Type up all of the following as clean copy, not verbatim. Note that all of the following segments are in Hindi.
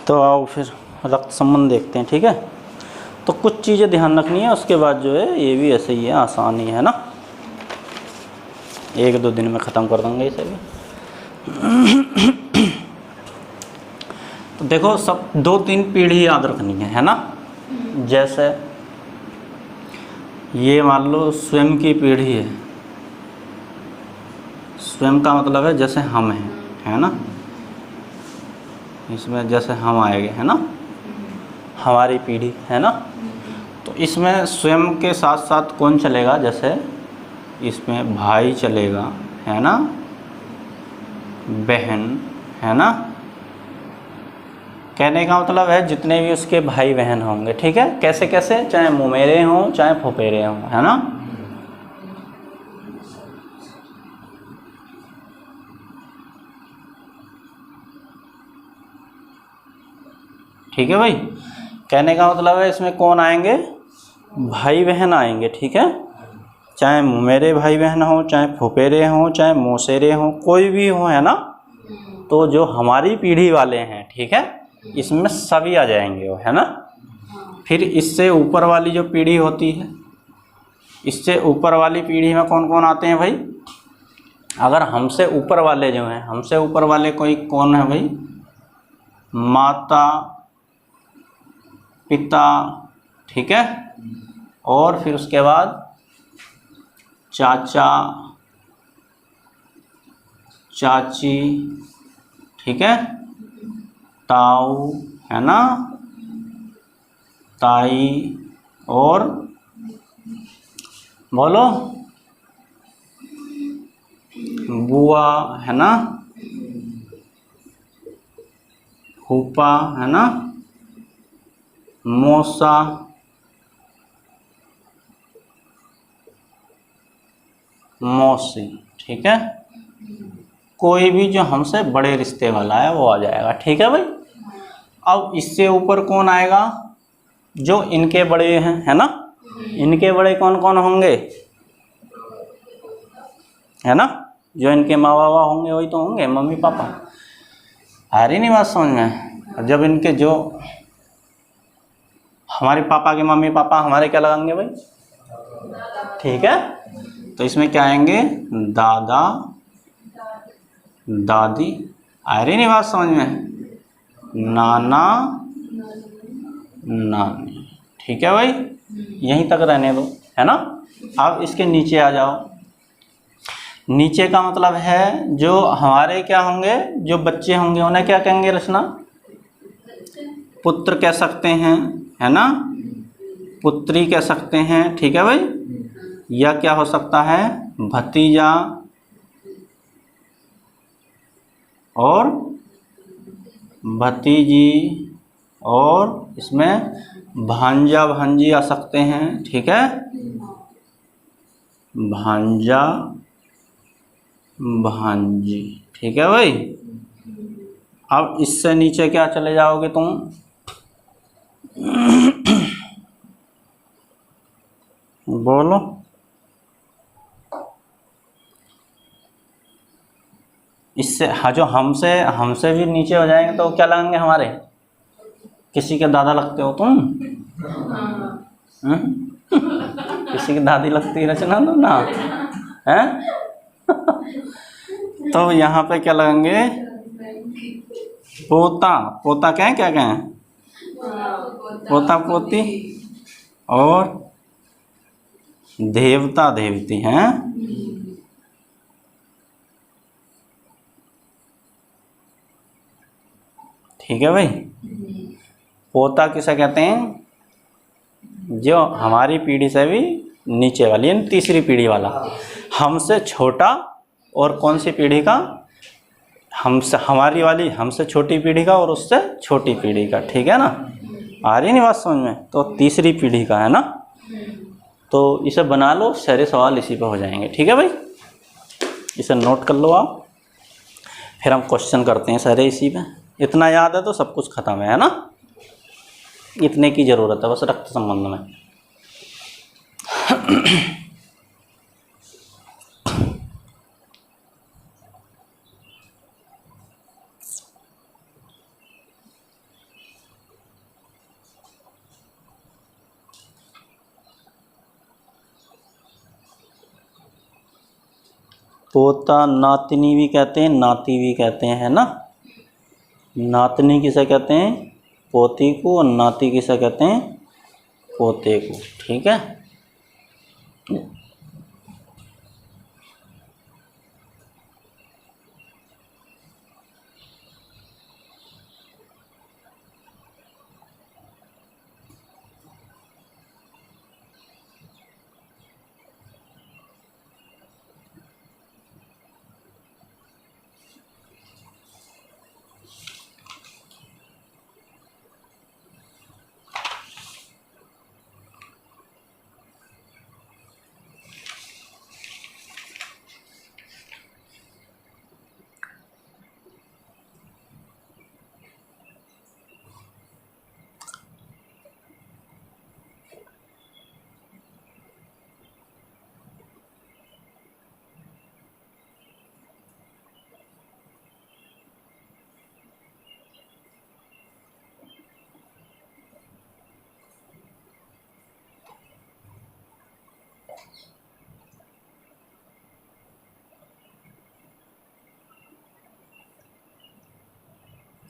तो आओ फिर रक्त संबंध देखते हैं, ठीक है। तो कुछ चीज़ें ध्यान रखनी है, उसके बाद जो है ये भी ऐसे ही है, आसान ही है ना, 1-2 दिन में ख़त्म कर देंगे इसे भी। तो देखो सब 2-3 पीढ़ी याद रखनी है ना। जैसे ये मान लो स्वयं की पीढ़ी है, स्वयं का मतलब है जैसे हम हैं, है ना, इसमें जैसे हम आएंगे, है ना, हमारी पीढ़ी, है ना। तो इसमें स्वयं के साथ साथ कौन चलेगा, जैसे इसमें भाई चलेगा, है ना, बहन, है ना। कहने का मतलब है जितने भी उसके भाई बहन होंगे, ठीक है, कैसे कैसे, चाहे मुमेरे हों चाहे फुफेरे हों, है ना। ठीक है भाई, कहने का मतलब है इसमें कौन आएंगे, भाई बहन आएंगे, ठीक है, चाहे मुमेरे भाई बहन हो, चाहे फुफेरे हों, चाहे मौसेरे हों, कोई भी हो, है ना। तो जो हमारी पीढ़ी वाले हैं, ठीक है, इसमें सभी आ जाएंगे वो, है ना। फिर इससे ऊपर वाली जो पीढ़ी होती है, इससे ऊपर वाली पीढ़ी में कौन कौन आते हैं भाई। अगर हमसे ऊपर वाले जो हैं, हमसे ऊपर वाले कोई कौन है भाई, माता पिता, ठीक है, और फिर उसके बाद चाचा चाची, ठीक है, ताऊ, है ना, ताई, और बोलो बुआ, है ना, फूफा, है ना, मौसा, मौसी, ठीक है। कोई भी जो हमसे बड़े रिश्ते वाला है वो आ जाएगा, ठीक है भाई। अब इससे ऊपर कौन आएगा, जो इनके बड़े हैं, है ना। इनके बड़े कौन कौन होंगे, है ना, जो इनके माँ बाबा होंगे वही तो होंगे, मम्मी पापा। आ रही नहीं बात समझ में। जब इनके जो हमारे पापा के मम्मी पापा हमारे क्या लगाएंगे भाई, ठीक है। तो इसमें क्या आएंगे, दादा दादी, आ रही नहीं बात समझ में, नाना नानी, ठीक है भाई, यहीं तक रहने दो, है ना। अब इसके नीचे आ जाओ। नीचे का मतलब है जो हमारे क्या होंगे, जो बच्चे होंगे उन्हें क्या कहेंगे रचना, पुत्र कह सकते हैं, है ना, पुत्री कह सकते हैं, ठीक है भाई। या क्या हो सकता है, भतीजा और भतीजी, और इसमें भांजा भांजी आ सकते हैं, ठीक है, भांजा भांजी, ठीक है भाई। अब इससे नीचे क्या चले जाओगे तुम, बोलो, इससे हाँ, जो हमसे हमसे भी नीचे हो जाएंगे तो क्या लगेंगे हमारे, किसी के दादा लगते हो तुम, किसी की दादी लगती है रचना तो ना, हैं। तो यहाँ पे क्या लगेंगे, पोता पोता कहें, क्या कहें, पोता पोती, और देवता देवती, हैं। ठीक है भाई। पोता किसे कहते हैं, जो हमारी पीढ़ी से भी नीचे वाली, यानी तीसरी पीढ़ी वाला, हमसे छोटा, और कौन सी पीढ़ी का, हमसे हमारी वाली हमसे छोटी पीढ़ी का, और उससे छोटी पीढ़ी का, ठीक है ना। आ रही नहीं बात समझ में, तो तीसरी पीढ़ी का, है ना। तो इसे बना लो, सारे सवाल इसी पे हो जाएंगे, ठीक है भाई। इसे नोट कर लो आप, फिर हम क्वेश्चन करते हैं सारे इसी पे। इतना याद है तो सब कुछ खत्म है ना, इतने की ज़रूरत है बस रक्त संबंध में। पोता नातनी भी कहते हैं, नाती भी कहते हैं, है ना। नातनी किसे कहते हैं? पोती को। और नाती किसे कहते हैं? पोते को। ठीक है।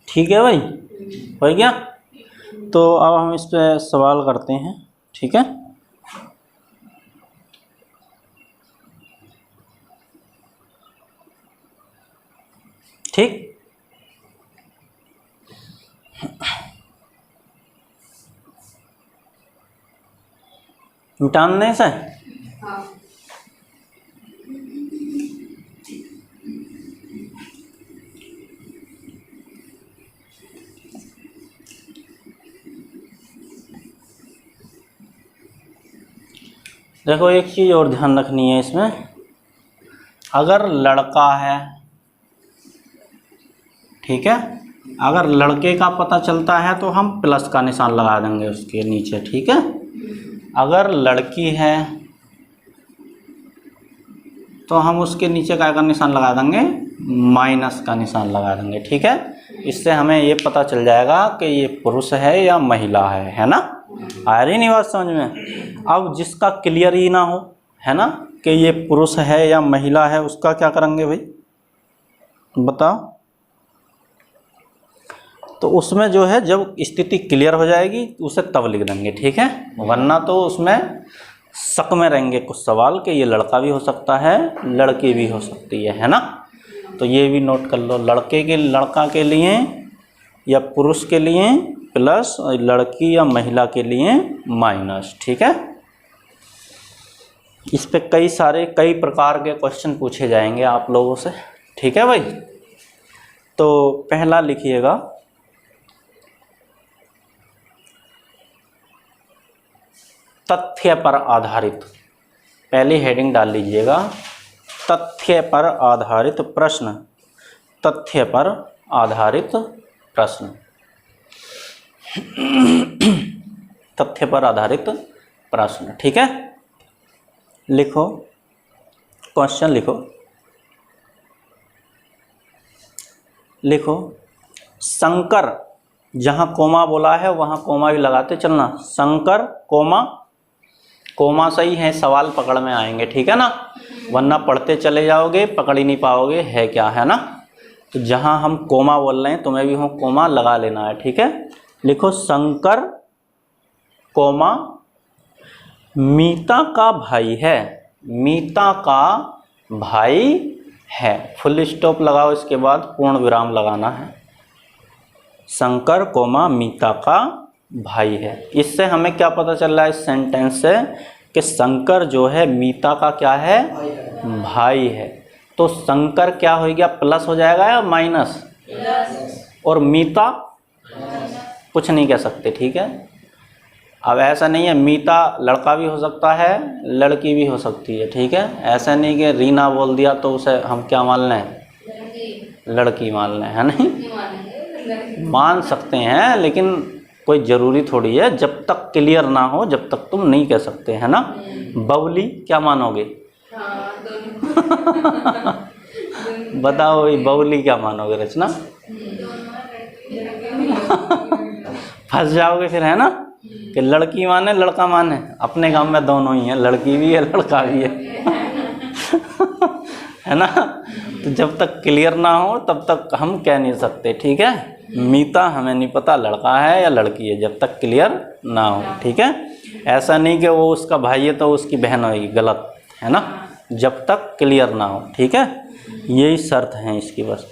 ठीक है भाई, हो गया। तो अब हम इस पे सवाल करते हैं। ठीक है। ठीक। मिटाने से देखो, एक चीज़ और ध्यान रखनी है इसमें। अगर लड़का है, ठीक है, अगर लड़के का पता चलता है तो हम प्लस का निशान लगा देंगे उसके नीचे। ठीक है। अगर लड़की है तो हम उसके नीचे क्या का निशान लगा देंगे? माइनस का निशान लगा देंगे। ठीक है। इससे हमें ये पता चल जाएगा कि ये पुरुष है या महिला है ना। आ रही नहीं बात समझ में? अब जिसका क्लियर ही ना हो, है ना, कि ये पुरुष है या महिला है, उसका क्या करेंगे भाई बताओ? तो उसमें जो है जब स्थिति क्लियर हो जाएगी उसे तब लिख देंगे। ठीक है। वरना तो उसमें शक में रहेंगे कुछ सवाल कि ये लड़का भी हो सकता है, लड़की भी हो सकती है ना। तो ये भी नोट कर लो, लड़का के लिए या पुरुष के लिए प्लस, और लड़की या महिला के लिए माइनस। ठीक है। इस पे कई प्रकार के क्वेश्चन पूछे जाएंगे आप लोगों से। ठीक है भाई। तो पहला लिखिएगा, तथ्य पर आधारित। पहली हेडिंग डाल लीजिएगा, तथ्य पर आधारित प्रश्न। तथ्य पर आधारित प्रश्न। तथ्य पर आधारित प्रश्न। ठीक है। लिखो, क्वेश्चन लिखो। शंकर, जहाँ कोमा बोला है वहाँ कोमा भी लगाते चलना। शंकर कोमा सही है, सवाल पकड़ में आएंगे। ठीक है ना, वरना पढ़ते चले जाओगे पकड़ ही नहीं पाओगे है क्या, है ना। तो जहाँ हम कोमा बोल रहे हैं तुम्हें भी हम कोमा लगा लेना है। ठीक है। लिखो, शंकर कोमा मीता का भाई है। मीता का भाई है, फुल स्टॉप लगाओ, इसके बाद पूर्ण विराम लगाना है। शंकर कोमा मीता का भाई है। इससे हमें क्या पता चल रहा है इस सेंटेंस से कि शंकर जो है मीता का क्या है? भाई है। तो शंकर क्या हो गया? प्लस हो जाएगा या माइनस? और मीता कुछ नहीं कह सकते। ठीक है। अब ऐसा नहीं है, मीता लड़का भी हो सकता है, लड़की भी हो सकती है। ठीक है। ऐसा नहीं कि रीना बोल दिया तो उसे हम क्या मान लें? लड़की मान लें, है नहीं? मान सकते हैं, लेकिन कोई ज़रूरी थोड़ी है। जब तक क्लियर ना हो जब तक तुम नहीं कह सकते, है ना। बबली क्या मानोगे? बताओ बबली क्या मानोगे रचना? फंस जाओगे फिर, है ना, कि लड़की माने लड़का माने। अपने गांव में दोनों ही हैं, लड़की भी है लड़का भी है। है ना। तो जब तक क्लियर ना हो तब तक हम कह नहीं सकते, ठीक है। मीता हमें नहीं पता लड़का है या लड़की है, जब तक क्लियर ना हो, ठीक है। ऐसा नहीं कि वो उसका भाई है तो उसकी बहन होगी, गलत है ना, जब तक क्लियर ना हो, ठीक है। यही शर्त है इसकी बस।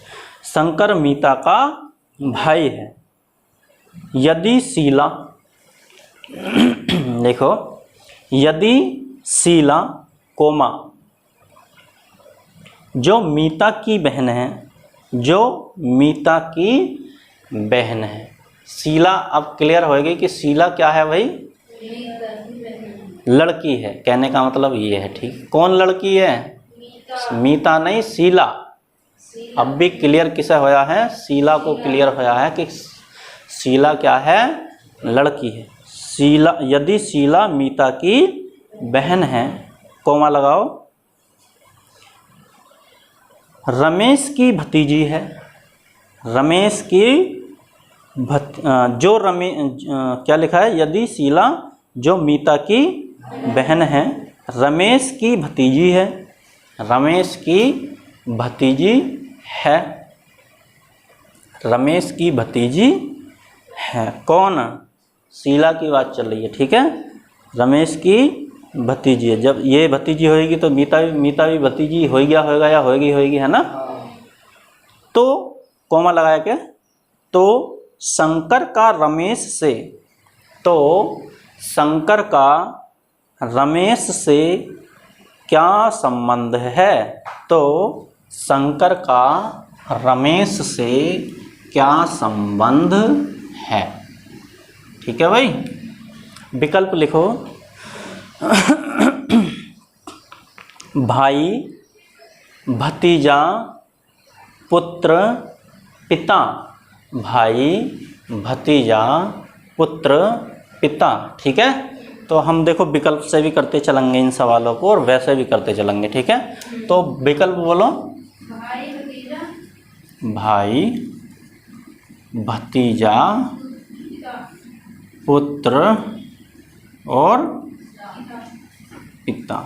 शंकर मीता का भाई है। यदि शीला देखो, यदि शीला कोमा जो मीता की बहन है, जो मीता की बहन है। शीला अब क्लियर होगी कि शीला क्या है भाई, लड़की है, कहने का मतलब ये है, ठीक। कौन लड़की है, मीता नहीं, शीला। अब भी क्लियर किसे होया है, शीला को क्लियर होया है कि शीला क्या है, लड़की है। शीला, यदि शीला मीता की बहन है, कोमा लगाओ। रमेश की भतीजी है, रमेश की जो क्या लिखा है, यदि शीला जो मीता की बहन है, रमेश की भतीजी है, रमेश की भतीजी है, रमेश की भतीजी है। कौन, शीला की बात चल रही है, ठीक है। रमेश की भतीजी है, जब ये भतीजी होगी तो मीता भी भतीजी हो गया होगा या होगी, है ना। तो कोमा लगाया के, तो शंकर का रमेश से, तो शंकर का रमेश से क्या संबंध है, तो शंकर का रमेश से क्या संबंध है, ठीक है भाई। विकल्प लिखो। भाई, भतीजा, पुत्र, पिता। भाई, भतीजा, पुत्र, पिता, ठीक है। तो हम देखो विकल्प से भी करते चलेंगे इन सवालों को और वैसे भी करते चलेंगे, ठीक है। तो विकल्प बोलो। भाई, भतीजा, भाई, भतीजा, पुत्र और पिता,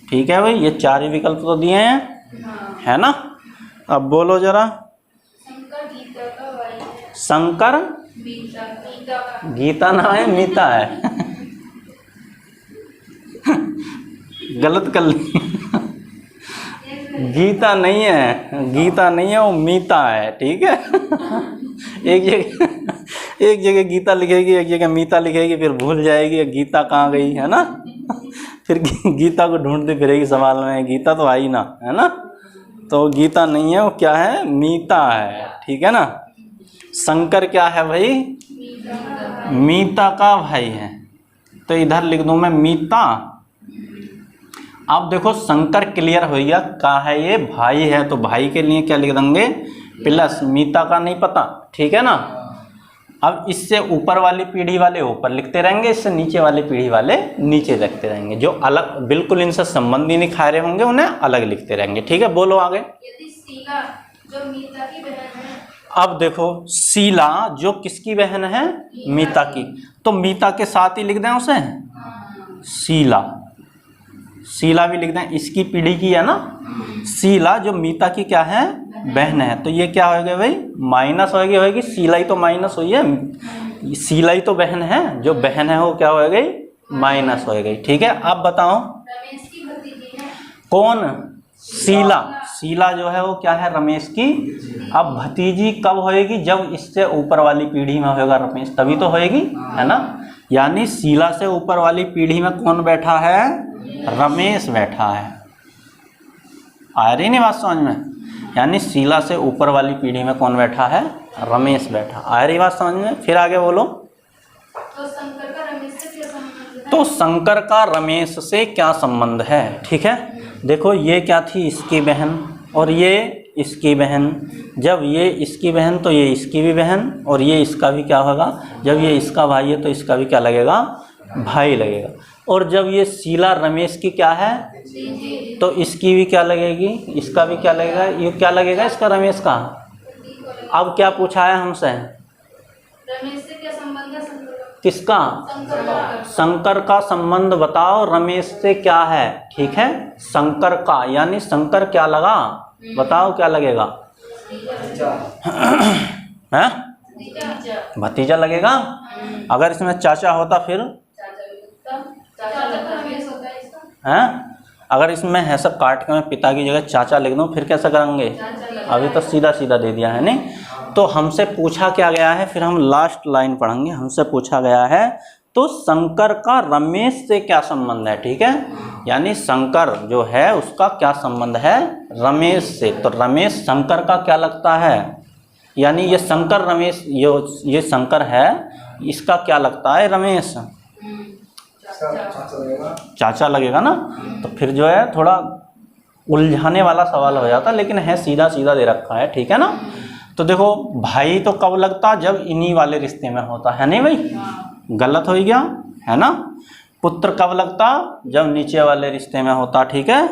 ठीक है भाई। ये चार ही विकल्प तो दिए हैं, है ना। अब बोलो जरा। शंकर गीता का भाई है। शंकर गीता ना है, मीता है। गलत कर ली। गीता नहीं है, गीता नहीं है, वो मीता है, ठीक है। एक जगह गीता लिखेगी, एक जगह मीता लिखेगी, फिर भूल जाएगी गीता कहाँ गई, है ना। फिर गीता को ढूंढती फिरेगी समाज में, गीता तो आई ना, है ना। तो गीता नहीं है, वो क्या है, मीता है, ठीक है ना। शंकर क्या है भाई, मीता का भाई है, तो इधर लिख दूं मैं मीता। अब देखो शंकर क्लियर हो गया, कहा है ये भाई है, तो भाई के लिए क्या लिख देंगे, प्लस, मीता का नहीं पता, ठीक है ना। अब इससे ऊपर वाली पीढ़ी वाले ऊपर लिखते रहेंगे, इससे नीचे वाली पीढ़ी वाले नीचे लिखते रहेंगे, जो अलग बिल्कुल इनसे संबंध ही नहीं खा रहे होंगे उन्हें अलग लिखते रहेंगे, ठीक है। बोलो आगे। यदि शीला जो मीता की बहन है, अब देखो शीला जो किसकी बहन है, मीता की, तो मीता के साथ ही लिख दें उसे, शीला, शीला भी लिख दें, इसकी पीढ़ी की है ना। शीला जो मीता की क्या है, बहन है, तो ये क्या होगा भाई, माइनस होगी, शीला ही तो माइनस हुई है, शीला ही तो बहन है, जो बहन है वो क्या हो गई, माइनस हो गई, ठीक है। अब बताओ रमेश की भतीजी है। कौन, शीला, शीला जो है वो क्या है, रमेश की। अब भतीजी कब होएगी, जब इससे ऊपर वाली पीढ़ी में होगा रमेश, तभी तो होएगी, है ना। यानी शीला से ऊपर वाली पीढ़ी में कौन बैठा है, रमेश बैठा है। आ रही नहीं बात समझ में, यानी शीला से ऊपर वाली पीढ़ी में कौन बैठा है, रमेश बैठा। आ रही बात समझ में, फिर आगे बोलो। तो शंकर का रमेश से क्या संबंध है, तो शंकर का रमेश से क्या संबंध है, ठीक है। देखो ये क्या थी, इसकी बहन, और ये इसकी बहन, जब ये इसकी बहन तो ये इसकी भी बहन, और ये इसका भी क्या होगा, जब ये इसका भाई है तो इसका भी क्या लगेगा, भाई लगेगा। और जब ये शीला रमेश की क्या है, तो इसकी भी क्या लगेगी, इसका भी क्या लगेगा, ये क्या लगेगा इसका, रमेश का। अब क्या पूछा है हमसे, रमेश से क्या संबंध है शंकर का, किसका? शंकर का। शंकर का संबंध बताओ रमेश से क्या है, ठीक है। शंकर का यानी शंकर क्या लगा, बताओ क्या लगेगा? हैं? भतीजा लगेगा। अगर इसमें चाचा होता फिर हैं? अगर इसमें है सब काट के मैं पिता की जगह चाचा लिख दूं फिर कैसे करेंगे? अभी तो सीधा सीधा दे दिया है नहीं। तो हमसे पूछा क्या गया है, फिर हम लास्ट लाइन पढ़ेंगे। हमसे पूछा गया है तो शंकर का रमेश से क्या संबंध है, ठीक है। यानी शंकर जो है उसका क्या संबंध है? रमेश से। तो रमेश शंकर का क्या लगता है? यानी ये शंकर रमेश, ये शंकर है, इसका क्या लगता है? रमेश चाचा लगेगा ना। तो फिर जो है थोड़ा उलझाने वाला सवाल हो जाता, लेकिन है सीधा सीधा दे रखा है, ठीक है ना। तो देखो भाई तो कब लगता? जब इन्हीं वाले रिश्ते में होता है नहीं भाई, गलत हो गया है ना। पुत्र कब लगता? जब नीचे वाले रिश्ते में होता, ठीक है।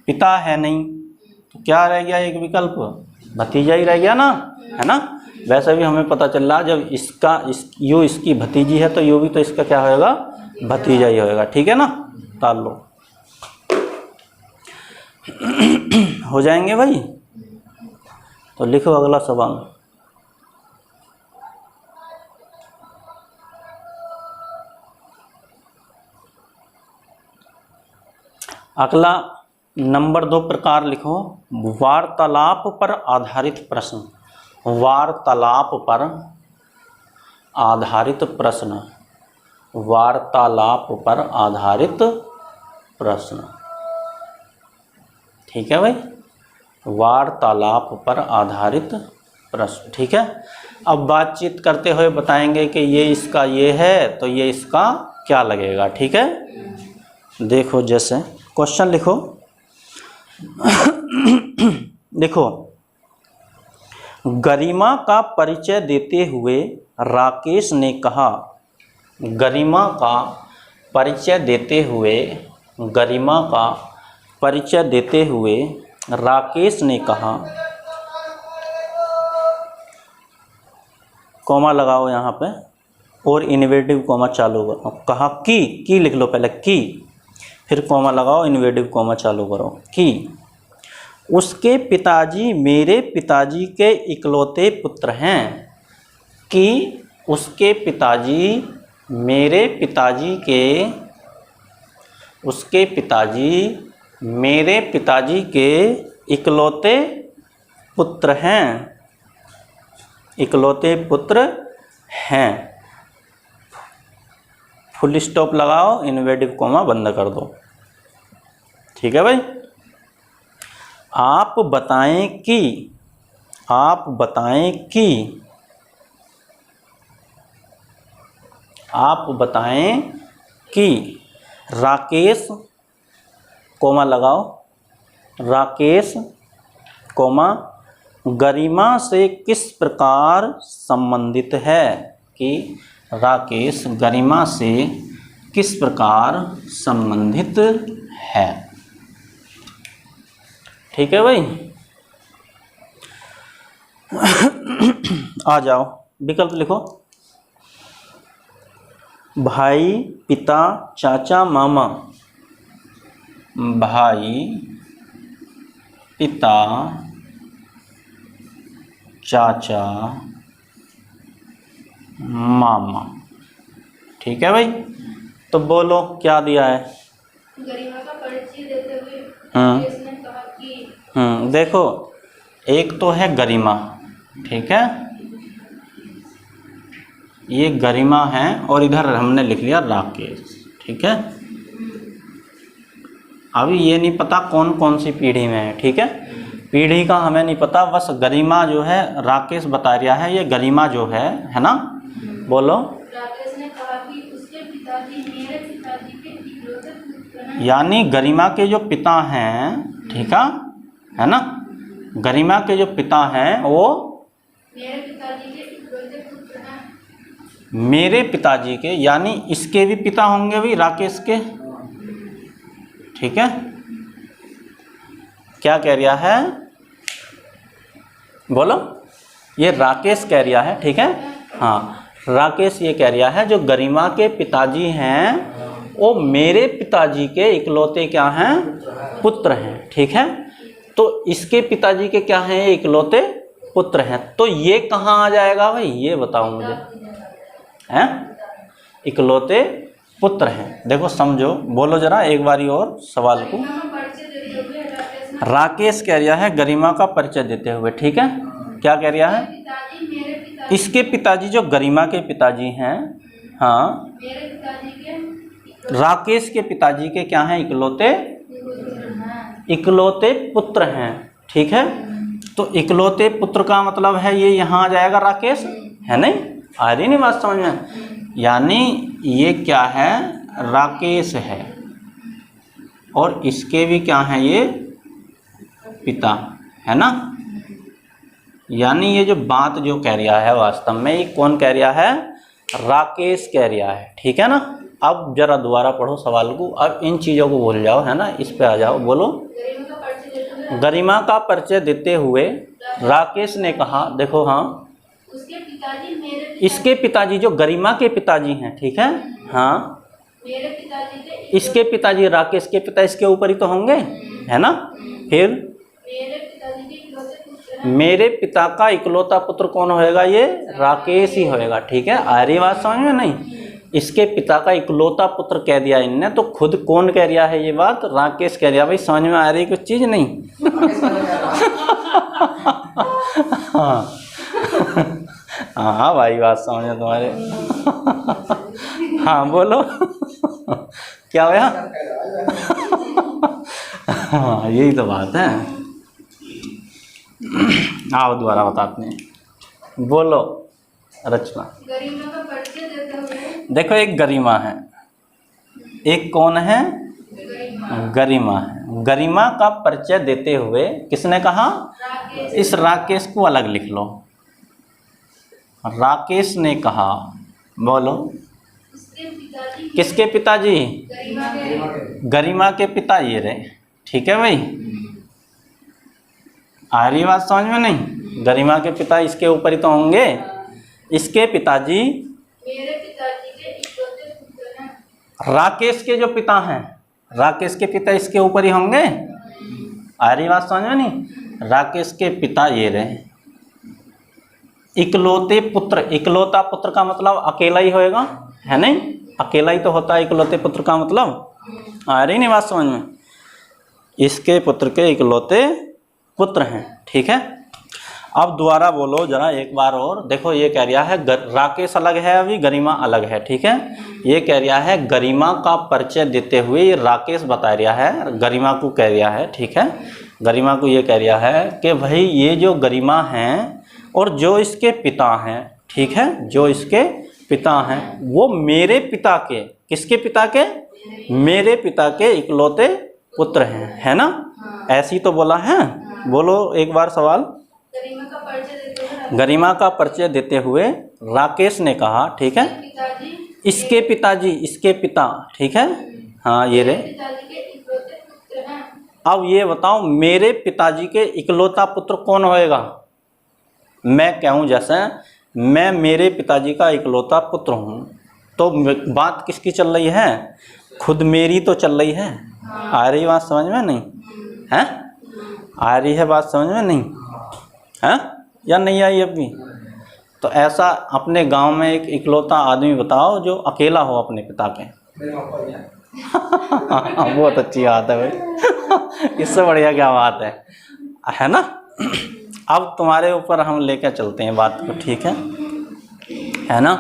पिता है नहीं तो क्या रह गया? एक विकल्प भतीजा ही रह गया ना, है ना। वैसे भी हमें पता चल रहा जब यो इसकी भतीजी है तो यो भी तो इसका क्या होगा? भतीजा ही होगा, ठीक है ना। ताल लो हो जाएंगे भाई। तो लिखो अगला सवाल। अगला नंबर 2 प्रकार लिखो, वार्तालाप पर आधारित प्रश्न। वार्तालाप पर आधारित प्रश्न। वार्तालाप पर आधारित प्रश्न, ठीक है भाई। वार्तालाप पर आधारित प्रश्न, ठीक है। अब बातचीत करते हुए बताएंगे कि ये इसका ये है तो ये इसका क्या लगेगा, ठीक है। देखो जैसे क्वेश्चन लिखो देखो, गरिमा का परिचय देते हुए राकेश ने कहा। गरिमा का परिचय देते हुए, गरिमा का परिचय देते हुए राकेश ने कहा, कॉमा लगाओ यहाँ पे और इन्वेटिव कॉमा चालू करो। कहा कि लिख लो पहले, कि फिर कॉमा लगाओ, इन्वेटिव कॉमा चालू करो। कि उसके पिताजी मेरे पिताजी के इकलौते पुत्र हैं। कि उसके पिताजी मेरे पिताजी के, उसके पिताजी मेरे पिताजी के इकलौते पुत्र हैं। इकलौते पुत्र हैं। फुल स्टॉप लगाओ, इन्वेटिव कॉमा बंद कर दो, ठीक है भाई। आप बताएं कि, आप बताएं कि, आप बताएं कि राकेश, कोमा लगाओ, राकेश कोमा गरिमा से किस प्रकार संबंधित है। कि राकेश गरिमा से किस प्रकार संबंधित है, ठीक है भाई। आ जाओ, विकल्प लिखो। भाई, पिता, चाचा, मामा। भाई, पिता, चाचा, मामा, ठीक है भाई। तो बोलो क्या दिया है। गरिमा का परिचय देते हुए इसने कहा कि देखो एक तो है गरिमा, ठीक है, ये गरिमा है और इधर हमने लिख लिया राकेश, ठीक है। अभी ये नहीं पता कौन कौन सी पीढ़ी में है, ठीक है। पीढ़ी का हमें नहीं पता, बस गरिमा जो है राकेश बता रहा है, ये गरिमा जो है ना। बोलो। राकेश ने कहा कि उसके पिताजी मेरे पिताजी के इकलौते पुत्र हैं। यानी गरिमा के जो पिता हैं, ठीक है ना, गरिमा के जो पिता हैं वो मेरे पिताजी के इकलौते पुत्र हैं। मेरे पिताजी के, यानी इसके भी पिता होंगे भी, राकेश के, ठीक है। क्या कह रहा है, बोलो। ये राकेश कह रहा है, ठीक है। हाँ, राकेश ये कह रहा है जो गरिमा के पिताजी हैं वो मेरे पिताजी के इकलौते क्या हैं, पुत्र हैं। ठीक है, तो इसके पिताजी के क्या हैं, ये इकलौते पुत्र हैं। तो ये कहाँ आ जाएगा भाई, ये बताओ मुझे, हैं इकलौते पुत्र हैं। देखो समझो, बोलो जरा एक बारी और सवाल को। राकेश कह रहा है गरिमा का परिचय देते हुए, ठीक है, क्या कह रहा है, इसके पिताजी जो गरिमा के पिताजी हैं, हाँ, राकेश के पिताजी के क्या हैं, इकलौते पुत्र हैं। ठीक है, तो इकलौते पुत्र का मतलब है ये यहाँ आ जाएगा राकेश, है नहीं, आ रही नहीं बात समझ में। यानी ये क्या है, राकेश है और इसके भी क्या है, ये पिता है ना। यानी ये जो बात जो कह रहा है वास्तव में ये कौन कह रहा है, राकेश कह रहा है। ठीक है ना। अब जरा दोबारा पढ़ो सवाल को, अब इन चीज़ों को भूल जाओ, है ना, इस पे आ जाओ। बोलो, गरिमा का परिचय देते हुए राकेश ने कहा, देखो हाँ, इसके पिताजी जो गरिमा के पिताजी हैं, ठीक है, हाँ, मेरे पिताजी के इसके पिताजी राकेश के पिता इसके ऊपर ही तो होंगे, है ना। फिर मेरे पिताजी के इकलौते पुत्र हैं। मेरे पिता का इकलौता पुत्र कौन होएगा, ये राकेश ही होएगा। ठीक है, आ रही बात समझ में नहीं। इसके पिता का इकलौता पुत्र कह दिया इनने, तो खुद कौन कह रहा है ये बात, राकेश कह रहा। भाई समझ में आ रही कुछ चीज़ नहीं। हाँ हाँ भाई बात समझ में तुम्हारे। हाँ बोलो क्या होया। हाँ यही तो बात है। आओ दोबारा बताते हैं, बोलो रचना। गरिमा का परिचय देते हुए, देखो एक गरिमा है, एक कौन है, गरिमा है। गरिमा का परिचय देते हुए किसने कहा, राकेश इस राकेश को अलग लिख लो। राकेश ने कहा, बोलो, उसके पिताजी किसके पिताजी, गरिमा के गरिमा के पिता ये रहे। ठीक है भाई, आ रही बात समझ में नहीं। गरिमा के पिता इसके ऊपर ही तो होंगे। इसके पिताजी मेरे पिताजी के इकलौते पुत्र हैं। राकेश के जो पिता हैं, राकेश के पिता इसके ऊपर ही होंगे। आ रही बात समझ में नहीं। राकेश के पिता ये रहे, इकलौते पुत्र। इकलौता पुत्र का मतलब अकेला ही होएगा, है नहीं, अकेला ही तो होता है इकलौते पुत्र का मतलब। आ रही नहीं बात समझ में। इसके पुत्र के इकलौते पुत्र हैं। ठीक है, अब दोबारा बोलो जरा एक बार और। देखो ये कह रहा है राकेश अलग है, अभी गरिमा अलग है। ठीक है, ये कह रहा है गरिमा का परिचय देते हुए ये राकेश बता रहा है, गरिमा को कह रहा है। ठीक है, गरिमा को ये कह रहा है कि भाई ये जो गरिमा हैं और जो इसके पिता हैं, ठीक है, जो इसके पिता हैं वो मेरे पिता के, किसके पिता के, मेरे पिता के इकलौते पुत्र हैं, है ना। ऐसी तो बोला है। बोलो एक बार सवाल। गरिमा का परिचय देते हुए गरिमा का परिचय देते हुए राकेश ने कहा, ठीक है, पिताजी इसके पिताजी, इसके पिता, ठीक है, हाँ ये रहे। पिताजी के इकलौते पुत्र हैं। अब ये बताओ मेरे पिताजी के इकलौता पुत्र कौन होएगा। मैं कहूँ जैसे मैं मेरे पिताजी का इकलौता पुत्र हूँ, तो बात किसकी चल रही है, खुद मेरी तो चल रही है। आ रही बात समझ में नहीं है, आ रही है बात समझ में नहीं है या नहीं आई अभी। तो ऐसा अपने गांव में एक इकलौता आदमी बताओ जो अकेला हो अपने पिता के। बहुत अच्छी बात है भाई, इससे बढ़िया क्या बात है ना। अब तुम्हारे ऊपर हम लेकर चलते हैं बात को, ठीक है ना।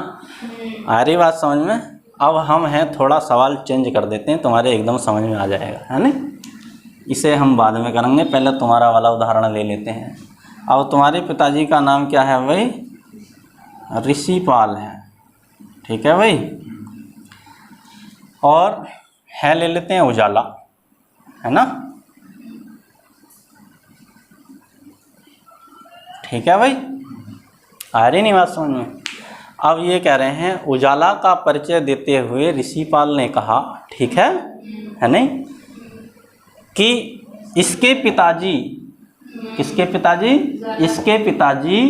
आ रही बात समझ में। अब हम हैं थोड़ा सवाल चेंज कर देते हैं, तुम्हारे एकदम समझ में आ जाएगा, है ना। इसे हम बाद में करेंगे, पहले तुम्हारा वाला उदाहरण ले लेते हैं। अब तुम्हारे पिताजी का नाम क्या है भाई, ऋषिपाल है। ठीक है भाई, और है ले लेते हैं उजाला, है ना। ठीक है भाई, आ रही नहीं बात समझ में। अब ये कह रहे हैं उजाला का परिचय देते हुए ऋषिपाल ने कहा, ठीक है नहीं, कि इसके पिताजी, किसके पिताजी, इसके पिताजी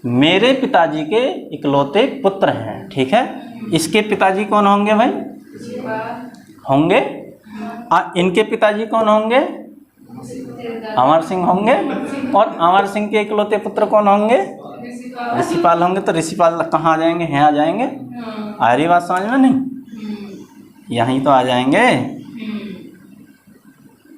मेरे पिताजी के इकलौते पुत्र हैं, ठीक है। इसके पिताजी कौन होंगे भाई? होंगे। इनके पिताजी कौन होंगे? अमर सिंह होंगे। और अमर सिंह के इकलौते पुत्र कौन होंगे? ऋषिपाल होंगे। तो ऋषिपाल कहाँ आ जाएंगे? यहाँ आ जाएंगे। आ रही बात समझ में? नहीं, यहीं तो आ जाएंगे।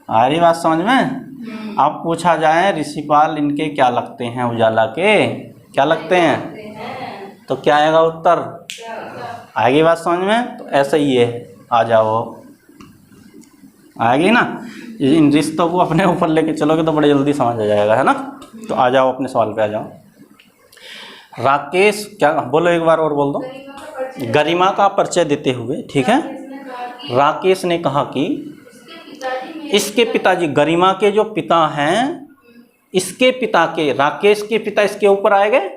आ रही बात समझ में? अब पूछा जाए ऋषिपाल इनके क्या लगते हैं? उजाला के क्या लगते हैं? तो क्या आएगा उत्तर? आएगी बात समझ में? तो ऐसा ही है, आ जाओ, आएगी ना। इन रिश्तों को अपने ऊपर लेके चलोगे तो बड़े जल्दी समझ आ जाएगा, है ना। तो आ जाओ, अपने सवाल पे आ जाओ। राकेश, क्या बोलो, एक बार और बोल दो। गरिमा का परिचय देते हुए, ठीक है। राकेश ने कहा कि इसके पिताजी, गरिमा के जो पिता हैं, इसके पिता के, राकेश के पिता इसके ऊपर आए गए,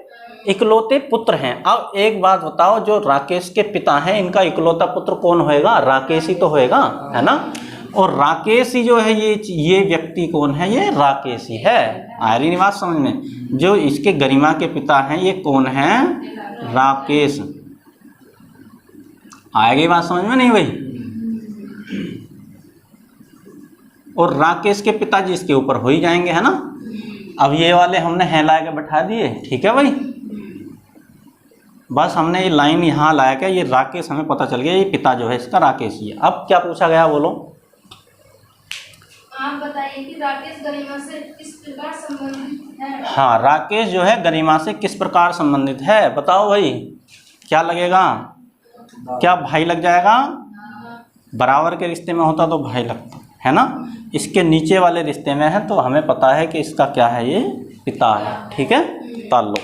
इकलौते पुत्र हैं। अब एक बात बताओ, जो राकेश के पिता हैं इनका इकलौता पुत्र कौन होएगा? राकेश ही तो होएगा, है ना। और राकेश ही जो है ये व्यक्ति कौन है? ये राकेश ही है। आ रही बात समझ में? जो इसके गरिमा के पिता हैं ये कौन है? राकेश। आएगी बात समझ में? नहीं भाई। और राकेश के पिताजी इसके ऊपर हो ही जाएंगे, है ना। अब ये वाले हमने हेला के बैठा दिए, ठीक है भाई। बस हमने ये लाइन यहाँ लाया क्या, ये राकेश हमें पता चल गया, ये पिता जो है इसका राकेश ही है। अब क्या पूछा गया, बोलो। आप बताइए कि राकेश गरिमा से किस प्रकार संबंधित है? हाँ, राकेश जो है गरिमा से किस प्रकार संबंधित है, बताओ भाई। क्या लगेगा? क्या भाई लग जाएगा? बराबर के रिश्ते में होता तो भाई लगता, है ना। इसके नीचे वाले रिश्ते में है तो हमें पता है कि इसका क्या है, ये पिता है, ठीक है। ताल लो।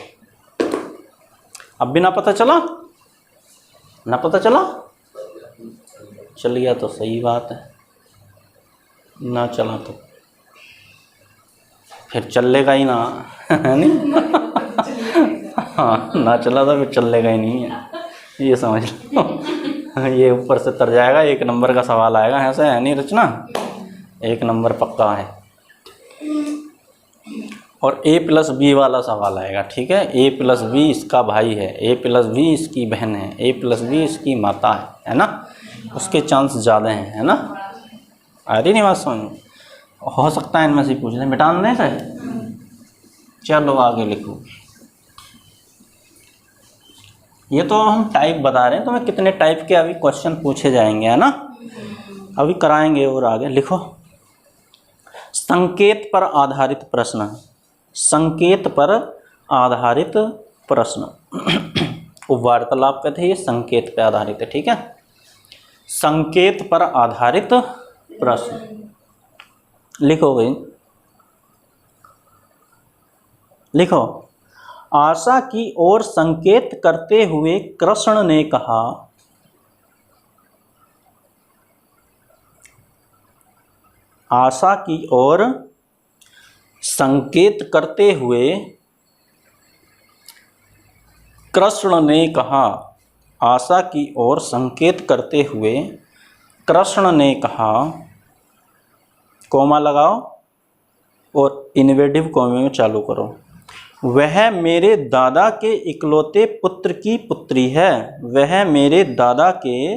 अब भी ना पता चला? ना पता चला? चल गया तो सही बात है, ना चला तो फिर चलेगा ही ना, है नहीं। हाँ, ना चला तो फिर चलेगा ही नहीं है, ये समझ लो। ये ऊपर से तर जाएगा, 1 नंबर का सवाल आएगा, ऐसा है नहीं रचना, 1 नंबर पक्का है। और A+B वाला सवाल आएगा, ठीक है। A+B इसका भाई है, A+B इसकी बहन है, A+B इसकी माता है ना। उसके चांस ज़्यादा हैं, है ना। आ रही नहीं बात समझ? हो सकता है इनमें से पूछ लें, मिटा दें सर। चलो आगे लिखो। ये तो हम टाइप बता रहे हैं, तो मैं कितने टाइप के अभी क्वेश्चन पूछे जाएंगे, है ना। अभी कराएंगे। और आगे लिखो। संकेत पर आधारित प्रश्न, संकेत पर आधारित प्रश्न। वार्तालाप कहते हैं, ये संकेत पर आधारित है, ठीक है। संकेत पर आधारित प्रश्न लिखो भाई, लिखो। आशा की ओर संकेत करते हुए कृष्ण ने कहा, आशा की ओर संकेत करते हुए कृष्ण ने कहा, आशा की ओर संकेत करते हुए कृष्ण ने कहा, कॉमा लगाओ और इन्वेटिव कॉमे में चालू करो। वह मेरे दादा के इकलौते पुत्र की पुत्री है। वह मेरे दादा के,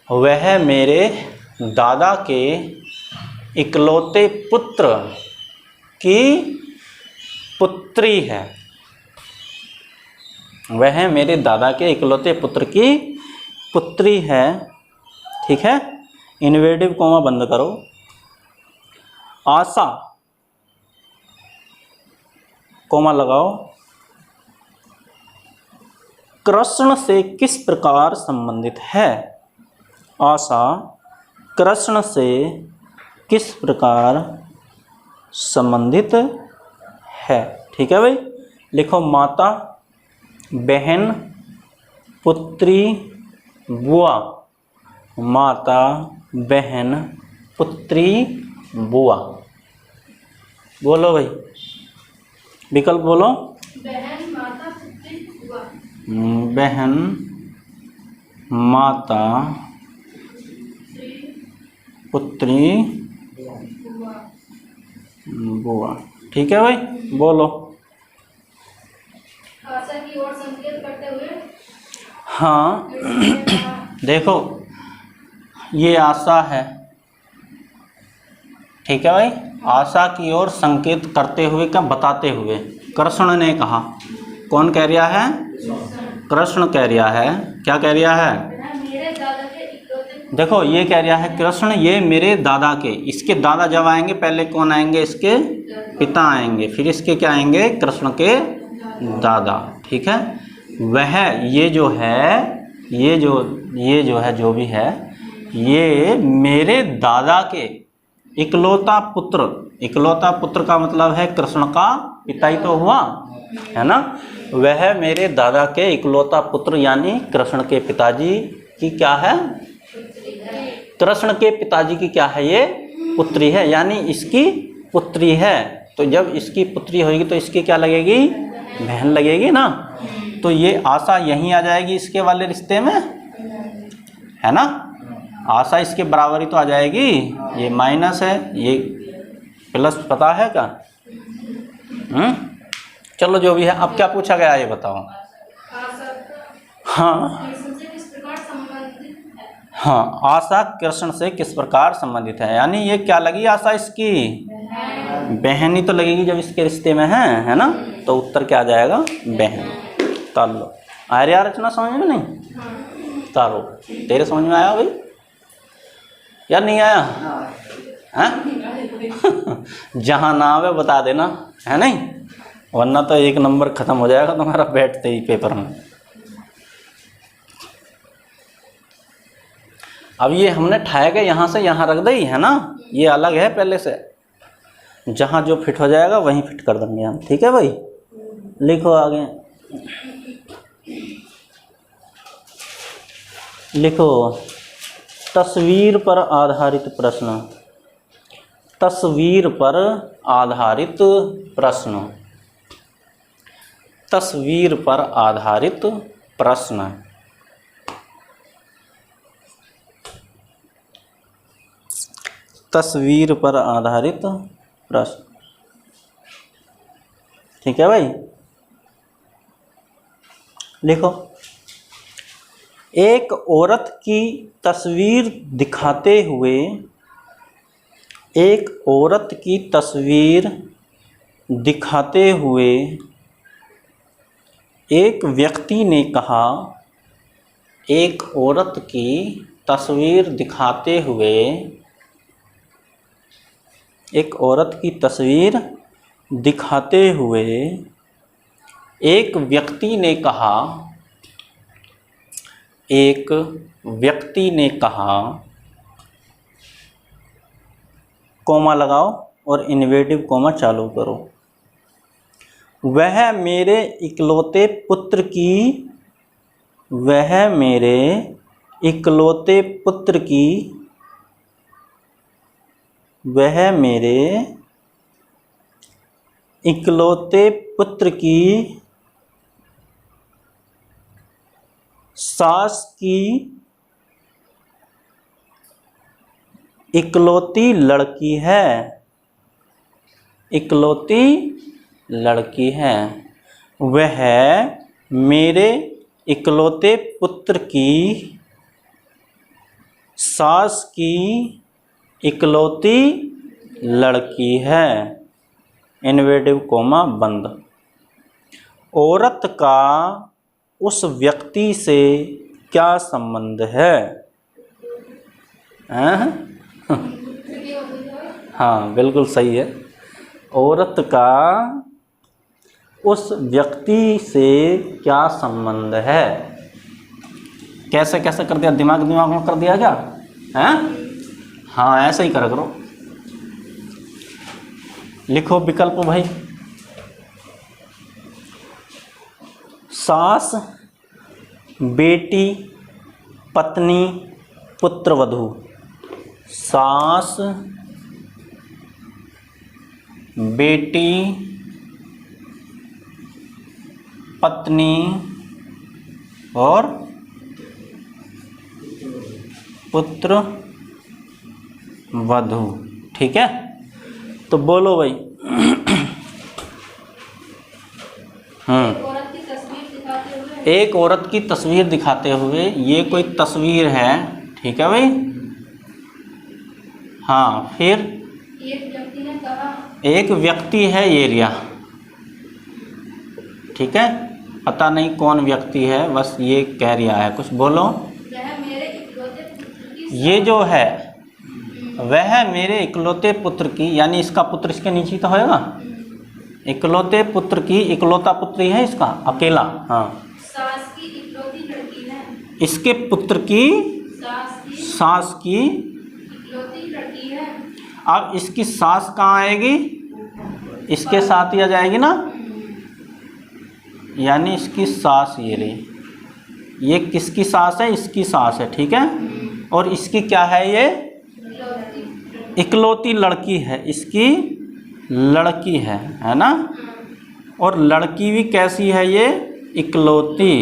वह मेरे दादा के इकलौते पुत्र की पुत्री है। वह मेरे दादा के इकलौते पुत्र की पुत्री है, ठीक है। इन्वेटिव कॉमा बंद करो। आशा कॉमा लगाओ, कृष्ण से किस प्रकार संबंधित है। आशा कृष्ण से किस प्रकार संबंधित है, ठीक है भाई। लिखो। माता, बहन, पुत्री, बुआ। माता, बहन, पुत्री, बुआ। बोलो भाई, विकल्प बोलो। बहन, माता, पुत्री, बुआ। बहन, माता, पुत्री, बुआ, ठीक है भाई। बोलो। आशा की ओर संकेत करते हुए हाँ कृष्ण ने कहा, देखो ये आशा है, ठीक है भाई। आशा की ओर संकेत करते हुए क्या बताते हुए कृष्ण ने कहा। कौन कह रहा है? कृष्ण कह रहा है। क्या कह रहा है? मेरे दादा के इकलौते देखो ये कह रहा है कृष्ण, ये मेरे दादा के। इसके दादा जब आएंगे पहले कौन आएंगे? इसके पिता आएंगे, फिर इसके क्या आएंगे? कृष्ण के दादा, ठीक है। वह ये जो है, ये जो है, जो भी है, ये मेरे दादा के इकलौता पुत्र। इकलौता पुत्र का मतलब है कृष्ण का पिता ही तो हुआ, है ना। वह मेरे दादा के इकलौता पुत्र यानी कृष्ण के पिताजी की क्या है? कृष्ण के पिताजी की क्या है? ये पुत्री है, यानी इसकी पुत्री है। तो जब इसकी पुत्री होगी तो इसकी क्या लगेगी? बहन लगेगी ना। तो ये आशा यहीं आ जाएगी इसके वाले रिश्ते में, है ना। आशा इसके बराबर ही तो आ जाएगी। ये माइनस है, ये प्लस, पता है क्या? चलो जो भी है। अब क्या पूछा गया ये बताओ। आशा हाँ कृष्ण से किस प्रकार संबंधित है? हाँ, आशा कृष्ण से किस प्रकार संबंधित है, यानी ये क्या लगी आशा? इसकी बहन ही तो लगेगी जब इसके रिश्ते में है ना। तो उत्तर क्या आ जाएगा? बहन। तार लो। आर्या रचना समझ में नहीं? तारो। तेरे समझ में आया भाई या नहीं आया? हैं? जहाँ ना आवे बता देना, है नहीं, वरना तो एक नंबर खत्म हो जाएगा तुम्हारा बैठते ही पेपर में। अब ये हमने ठाए के यहाँ से यहाँ रख दी है ना, ये अलग है पहले से। जहाँ जो फिट हो जाएगा वहीं फिट कर देंगे हम, ठीक है भाई। लिखो आगे, लिखो तस्वीर पर आधारित प्रश्न। तस्वीर पर आधारित प्रश्न। तस्वीर पर आधारित प्रश्न। तस्वीर पर आधारित प्रश्न, ठीक है भाई। लिखो, एक औरत की तस्वीर दिखाते हुए, एक औरत की तस्वीर दिखाते हुए एक व्यक्ति ने कहा। एक औरत की तस्वीर दिखाते हुए एक औरत की तस्वीर दिखाते हुए एक व्यक्ति ने कहा। एक व्यक्ति ने कहा, कॉमा लगाओ और इन्वर्टिव कॉमा चालू करो। वह मेरे इकलौते पुत्र की, वह मेरे इकलौते पुत्र की, वह मेरे इकलौते पुत्र की सास की इकलौती लड़की है। इकलौती लड़की है। वह मेरे इकलौते पुत्र की सास की इकलौती लड़की है। इन्वर्टिव कोमा बंद। औरत का उस व्यक्ति से क्या संबंध है? हाँ बिल्कुल सही है। औरत का उस व्यक्ति से क्या संबंध है? कैसे कैसे कर दिया? दिमाग में कर दिया क्या? हैं? हाँ ऐसे ही करो। लिखो विकल्प भाई। सास, बेटी, पत्नी, पुत्रवधू। सास, बेटी, पत्नी और पुत्र वधू, ठीक है। तो बोलो भाई। औरत की दिखाते हुए एक औरत की तस्वीर दिखाते हुए, ये कोई तस्वीर है, ठीक है भाई। हाँ, फिर एक व्यक्ति ने कहा, एक व्यक्ति है ये रिया, ठीक है, पता नहीं कौन व्यक्ति है, बस ये कह रिया है, कुछ बोलो। वह मेरे इकलौते पुत्र की ये जो है वह मेरे इकलौते पुत्र की, यानी इसका पुत्र इसके नीचे तो होएगा, इकलौते पुत्र की, इकलौता पुत्र ही है इसका, अकेला। हाँ, सास की इकलौती लड़की है। इसके पुत्र की सास की इकलौती लड़की है। अब इसकी सास कहाँ आएगी, इसके साथ ही आ जाएगी ना, यानी इसकी सास ये रही, ये किसकी सास है, इसकी सास है, ठीक है। और इसकी क्या है, ये इकलौती लड़की है, इसकी लड़की है ना। और लड़की भी कैसी है, ये इकलौती।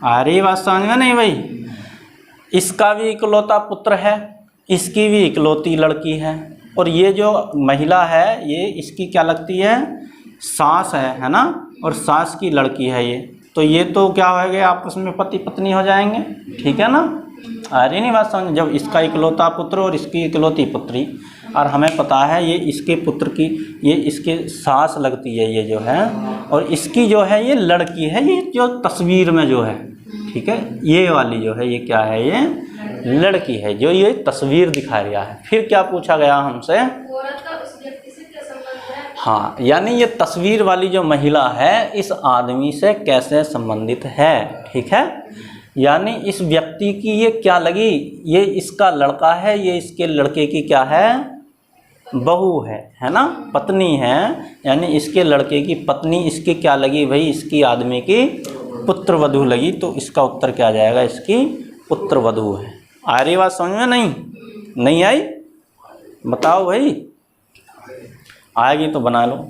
आ रही बात समझ में नहीं भाई। इसका भी इकलौता पुत्र है, इसकी भी इकलौती लड़की है, और ये जो महिला है ये इसकी क्या लगती है, सास है ना, और सास की लड़की है ये, तो ये तो क्या होएगा, आपस में पति पत्नी हो जाएंगे, ठीक है ना। आ रही नहीं बात समझ। जब इसका इकलौता पुत्र और इसकी इकलौती पुत्री, और हमें पता है ये इसके पुत्र की, ये इसके सास लगती है ये जो है, और इसकी जो है ये लड़की है, ये जो तस्वीर में जो है, ठीक है, ये वाली जो है ये क्या है, ये लड़की है जो ये तस्वीर दिखा रहा है। फिर क्या पूछा गया हमसे, औरत का उस व्यक्ति से क्या संबंध है। हाँ, यानी ये तस्वीर वाली जो महिला है इस आदमी से कैसे संबंधित है, ठीक है, यानी इस व्यक्ति की ये क्या लगी, ये इसका लड़का है, ये इसके लड़के की क्या है, बहू है ना, पत्नी है, यानी इसके लड़के की पत्नी इसकी क्या लगी भाई, इसकी आदमी की पुत्र वधू लगी, तो इसका उत्तर क्या आ जाएगा, इसकी पुत्र वधू है। आ रही बात समझ में नहीं आई, बताओ भाई, आएगी तो बना लो।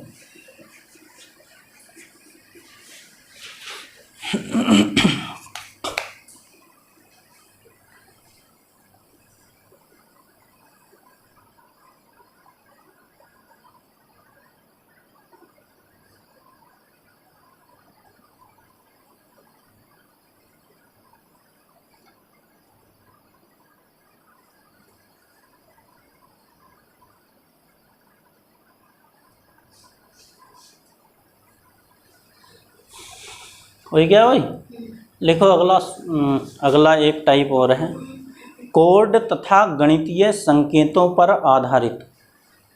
हो गया भाई। लिखो अगला एक टाइप और है, कोड तथा गणितीय संकेतों पर आधारित।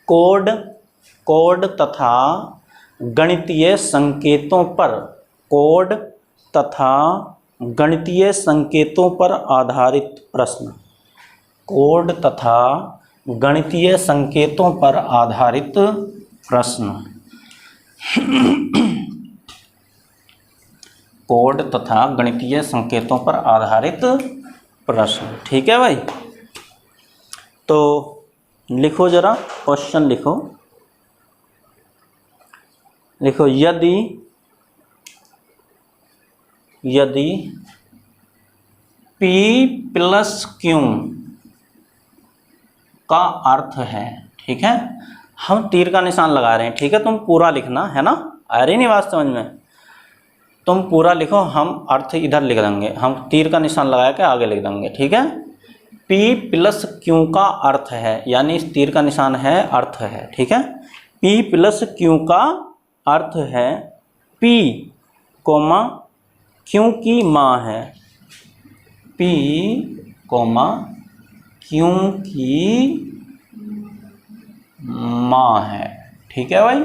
कोड तथा गणितीय संकेतों पर, कोड तथा गणितीय संकेतों पर आधारित प्रश्न। कोड तथा गणितीय संकेतों पर आधारित प्रश्न। कोड तथा गणितीय संकेतों पर आधारित प्रश्न, ठीक है भाई। तो लिखो जरा, क्वेश्चन लिखो। यदि P प्लस Q का अर्थ है, ठीक है, हम तीर का निशान लगा रहे हैं, ठीक है, तुम पूरा लिखना है ना, आ रही नहीं बात समझ में, तुम पूरा लिखो, हम अर्थ इधर लिख देंगे, हम तीर का निशान लगा के आगे लिख देंगे, ठीक है। P प्लस Q का अर्थ है, यानी इस तीर का निशान है, अर्थ है, ठीक है। P प्लस Q का अर्थ है, P कोमा Q की माँ है, P कोमा Q की माँ है, ठीक है भाई।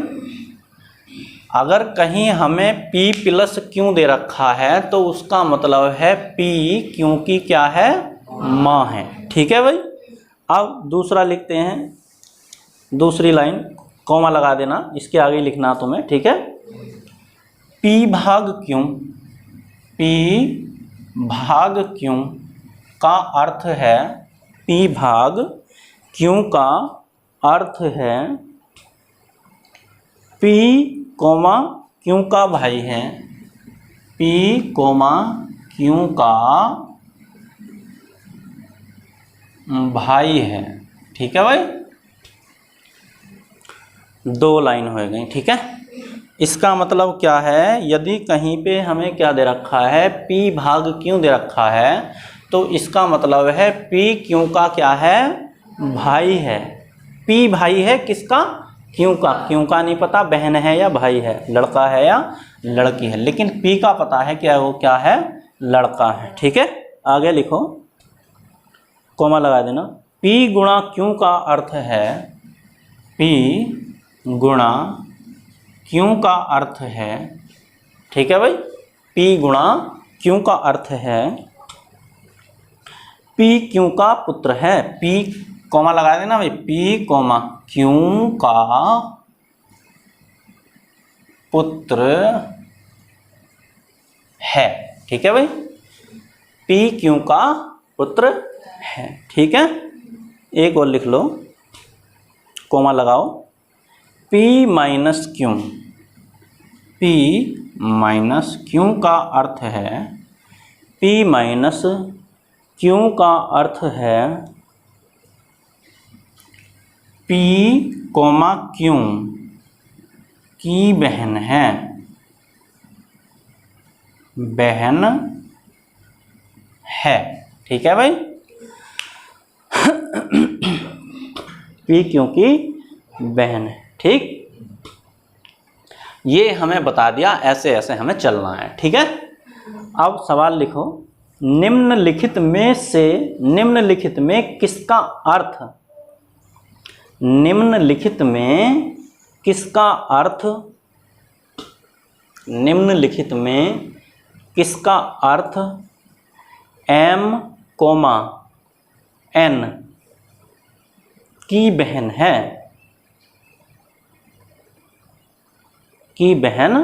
अगर कहीं हमें P प्लस Q दे रखा है तो उसका मतलब है P Q की क्या है, माँ है, ठीक है भाई। अब दूसरा लिखते हैं, दूसरी लाइन कॉमा लगा देना, इसके आगे लिखना तुम्हें, ठीक है। P भाग Q, P भाग Q का अर्थ है, P भाग Q का अर्थ है P कोमा Q का भाई है, P कोमा Q का भाई है, ठीक है भाई। दो लाइन हो गई, ठीक है। इसका मतलब क्या है, यदि कहीं पे हमें क्या दे रखा है, P भाग Q दे रखा है, तो इसका मतलब है P Q का क्या है, भाई है। P भाई है किसका, Q का। Q का नहीं पता बहन है या भाई है, लड़का है या लड़की है, लेकिन P का पता है क्या, वो क्या है, लड़का है। ठीक है, आगे लिखो, कोमा लगा देना। P गुणा Q का अर्थ है, P गुणा Q का अर्थ है, ठीक है भाई, P गुणा Q का अर्थ है, P Q का पुत्र है। P कोमा लगा देना भाई, P कोमा Q का पुत्र है। ठीक है भाई, P Q का पुत्र है। ठीक है, एक और लिख लो, कोमा लगाओ, P minus Q, P minus Q का अर्थ है, P माइनस Q का अर्थ है P कोमा Q की बहन है, बहन है। ठीक है भाई, P Q की बहन है। ठीक, ये हमें बता दिया, ऐसे ऐसे हमें चलना है। ठीक है, अब सवाल लिखो, निम्नलिखित में से, निम्नलिखित में किसका अर्थ, निम्नलिखित में किसका अर्थ, निम्नलिखित में किसका अर्थ M, N की बहन है, की बहन